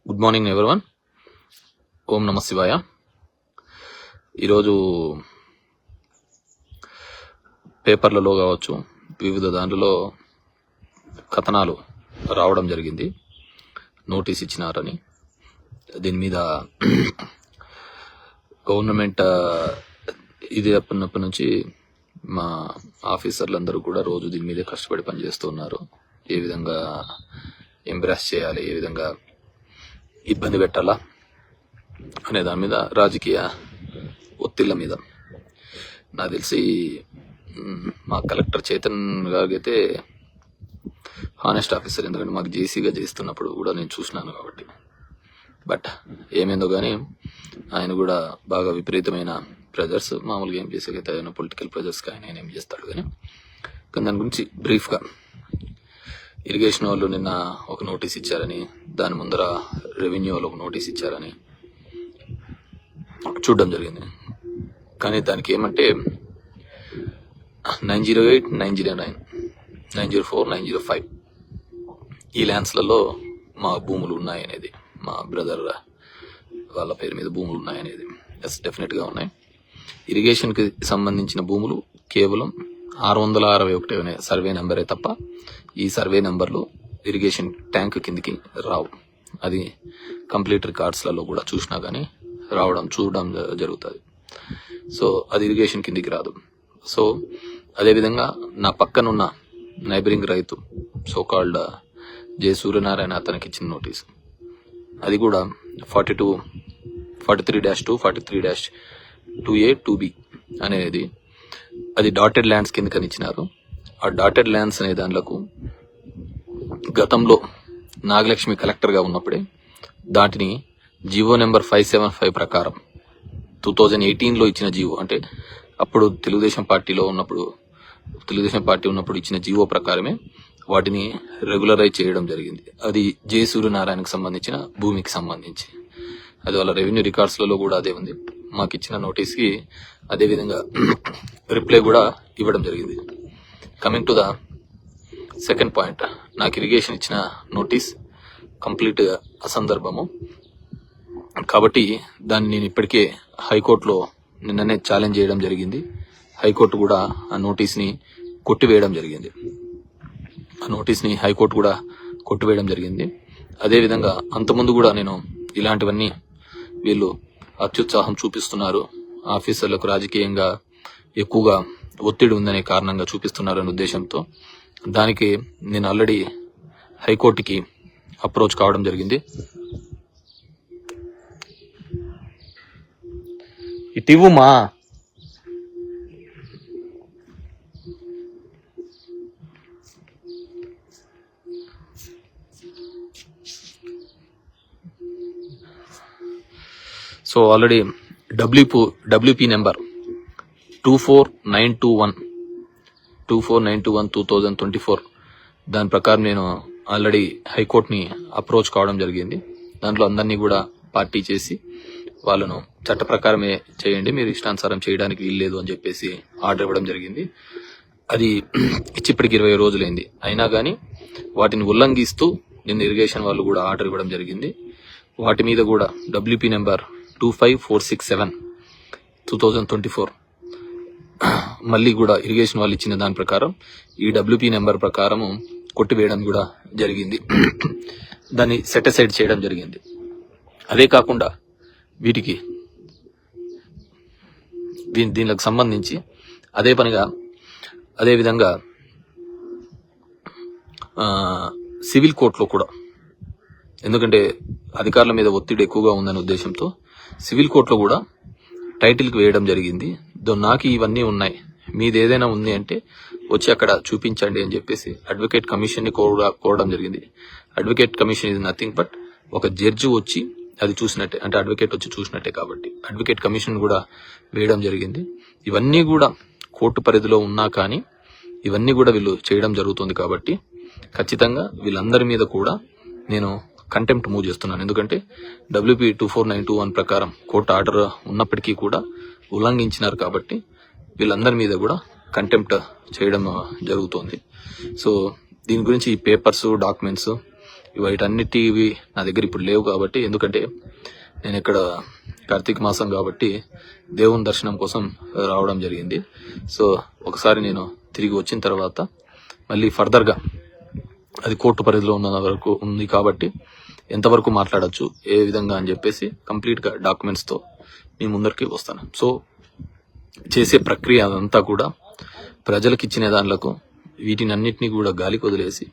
Good morning everyone. ఓం నమ శివాయ. ఈరోజు పేపర్లలో కావచ్చు, వివిధ దాంట్లో కథనాలు రావడం జరిగింది. నోటీస్ ఇచ్చినారని, దీని మీద గవర్నమెంట్ ఇది అప్పటి నుంచి మా ఆఫీసర్లందరూ కూడా రోజు దీని మీదే కష్టపడి పనిచేస్తున్నారు. ఏ విధంగా ఎంబ్రాస్ చేయాలి, ఏ విధంగా ఇబ్బంది పెట్టాలా అనే దాని మీద, రాజకీయ ఒత్తిళ్ల మీద. నాకు తెలిసి మా కలెక్టర్ చైతన్ గారైతే హానెస్ట్ ఆఫీసర్, ఎందుకంటే మాకు జేసీగా చేస్తున్నప్పుడు కూడా నేను చూసినాను కాబట్టి. బట్ ఏమైందో కానీ ఆయన కూడా బాగా విపరీతమైన ప్రెజర్స్, మామూలుగా ఏం చేసేకైతే ఆయన పొలిటికల్ ప్రెజర్స్కి ఆయన ఏం చేస్తాడు. కానీ దాని గురించి బ్రీఫ్గా, ఇరిగేషన్ వాళ్ళు నిన్న ఒక నోటీస్ ఇచ్చారని, దాని ముందర రెవెన్యూ వాళ్ళు ఒక నోటీస్ ఇచ్చారని చూడడం జరిగింది. కానీ దానికి ఏమంటే 908, 909, 904, 905 ఈ ల్యాండ్స్లలో మా భూములు ఉన్నాయనేది, మా బ్రదర్ వాళ్ళ పేరు మీద భూములు ఉన్నాయనేది ఎస్ డెఫినెట్గా ఉన్నాయి. ఇరిగేషన్కి సంబంధించిన భూములు కేవలం 661 సర్వే నెంబరే తప్ప ఈ సర్వే నెంబర్లు ఇరిగేషన్ ట్యాంక్ కిందికి రావు. అది కంప్లీట్ రికార్డ్స్లలో కూడా చూసినా కానీ చూడడం జరుగుతుంది. సో అది ఇరిగేషన్ కిందికి రాదు. సో అదేవిధంగా నా పక్కనున్న నైబరింగ్ రైతు సోకాల్డ్ జె సూర్యనారాయణ, అతనికి ఇచ్చిన నోటీస్ అది కూడా 43-2, 43-2A, 2B అనేది అది డాటెడ్ ల్యాండ్స్ కింద కనిచ్చినారు. ఆ డాటెడ్ ల్యాండ్స్ అనే దాంట్లకు గతంలో నాగలక్ష్మి కలెక్టర్గా ఉన్నప్పుడే దాటిని జీవో నెంబర్ 575 ప్రకారం 2018లో ఇచ్చిన జీవో, అంటే అప్పుడు తెలుగుదేశం పార్టీ ఉన్నప్పుడు ఇచ్చిన జీవో ప్రకారమే వాటిని రెగ్యులరైజ్ చేయడం జరిగింది. అది జె సూర్యనారాయణకు సంబంధించిన భూమికి సంబంధించి. అది వాళ్ళ రెవెన్యూ రికార్డ్స్లలో కూడా అదే ఉంది. మాకు ఇచ్చిన నోటీస్కి అదే విధంగా రిప్లై కూడా ఇవ్వడం జరిగింది. Coming to the second point, నాకు ఇరిగేషన్ ఇచ్చిన నోటీస్ కంప్లీట్ అసందర్భము కాబట్టి దాన్ని నేను ఇప్పటికే హైకోర్టులో నిన్ననే ఛాలెంజ్ చేయడం జరిగింది. హైకోర్టు కూడా ఆ నోటీస్ని కొట్టివేయడం జరిగింది. అదేవిధంగా అంతకుముందు కూడా నేను ఇలాంటివన్నీ వీళ్ళు అత్యుత్సాహం చూపిస్తున్నారు, ఆఫీసర్లకు రాజకీయంగా ఎక్కువగా ఒత్తిడి ఉందనే కారణంగా చూపిస్తున్నారనే ఉద్దేశంతో దానికి నేను ఆల్రెడీ హైకోర్టుకి అప్రోచ్ కావడం జరిగింది. ఇటివుమా సో ఆల్రెడీ డబ్ల్యూపీ నెంబర్ 24921 దాని ప్రకారం నేను ఆల్రెడీ హైకోర్టుని అప్రోచ్ కావడం జరిగింది. దాంట్లో అందరినీ కూడా పార్టీ చేసి వాళ్ళను చట్ట ప్రకారమే చేయండి, మీరు ఇష్టానుసారం చేయడానికి వీల్లేదు అని చెప్పేసి ఆర్డర్ ఇవ్వడం జరిగింది. అది ఇచ్చి ఇప్పటికి 20 రోజులైంది. అయినా కానీ వాటిని ఉల్లంఘిస్తూ నిన్న ఇరిగేషన్ వాళ్ళు కూడా ఆర్డర్ ఇవ్వడం జరిగింది. వాటి మీద కూడా డబ్ల్యూపీ నెంబర్ 25467 2024 మళ్ళీ కూడా ఇరిగేషన్ వాళ్ళు ఇచ్చిన దాని ప్రకారం ఈ డబ్ల్యూపీ నెంబర్ ప్రకారము కొట్టివేయడం కూడా జరిగింది. దాన్ని సెటిసైడ్ చేయడం జరిగింది. అదే కాకుండా దీనికి సంబంధించి అదే విధంగా సివిల్ కోర్టులో కూడా, ఎందుకంటే అధికారుల మీద ఒత్తిడి ఎక్కువగా ఉందనే ఉద్దేశంతో సివిల్ కోర్టులో కూడా టైటిల్కి వేయడం జరిగింది. నాకు ఇవన్నీ ఉన్నాయి, మీది ఏదైనా ఉంది అంటే వచ్చి అక్కడ చూపించండి అని చెప్పేసి అడ్వకేట్ కమిషన్ని కోరడం జరిగింది. అడ్వకేట్ కమిషన్ ఇది నథింగ్ బట్ ఒక జడ్జి వచ్చి అది చూసినట్టే, అంటే అడ్వకేట్ వచ్చి చూసినట్టే కాబట్టి అడ్వకేట్ కమిషన్ కూడా వేయడం జరిగింది. ఇవన్నీ కూడా కోర్టు పరిధిలో ఉన్నా కానీ ఇవన్నీ కూడా వీళ్ళు చేయడం జరుగుతుంది కాబట్టి ఖచ్చితంగా వీళ్ళందరి మీద కూడా నేను కంటెంప్ట్ మూవ్ చేస్తున్నాను. ఎందుకంటే డబ్ల్యూపీ 24921 ప్రకారం కోర్టు ఆర్డర్ ఉన్నప్పటికీ కూడా ఉల్లంఘించినారు కాబట్టి వీళ్ళందరి మీద కూడా కంటెంప్ట్ చేయడం జరుగుతుంది. సో దీని గురించి ఈ పేపర్స్, డాక్యుమెంట్స్ వీటన్నిటివి నా దగ్గర ఇప్పుడు లేవు కాబట్టి, ఎందుకంటే నేను ఇక్కడ కార్తీక మాసం కాబట్టి దేవుని దర్శనం కోసం రావడం జరిగింది. సో ఒకసారి నేను తిరిగి వచ్చిన తర్వాత మళ్ళీ ఫర్దర్గా అది కోర్టు పరిధిలో ఉన్న వరకు ఉంది కాబట్టి ఎంతవరకు మాట్లాడచ్చు, ఏ విధంగా అని చెప్పేసి కంప్లీట్గా డాక్యుమెంట్స్తో మీ ముందరికి వస్తాను. సో చేసే ప్రక్రియ అదంతా కూడా ప్రజలకు ఇచ్చిన దానిలకు వీటిని అన్నిటినీ కూడా గాలికి వదిలేసి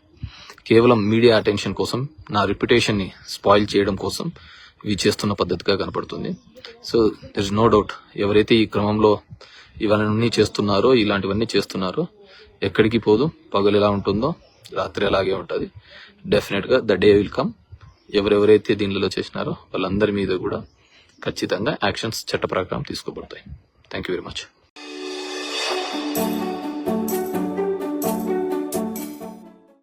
కేవలం మీడియా అటెన్షన్ కోసం, నా రిప్యుటేషన్ని స్పాయిల్ చేయడం కోసం ఇవి చేస్తున్న పద్ధతిగా కనపడుతుంది. So there is no doubt, ఎవరైతే ఈ క్రమంలో ఇవన్నీ చేస్తున్నారో, ఇలాంటివన్నీ చేస్తున్నారో ఎక్కడికి పోదు. పగలు ఎలా ఉంటుందో రాత్రి అలాగే ఉంటుంది. డెఫినెట్గా ద డే విల్ కమ్. ఎవరెవరైతే దీనిలో చేసినారో వాళ్ళందరి మీద కూడా ఖచ్చితంగా యాక్షన్స్ చట్ట ప్రకారం తీసుకోబడతాయి. Thank you very much.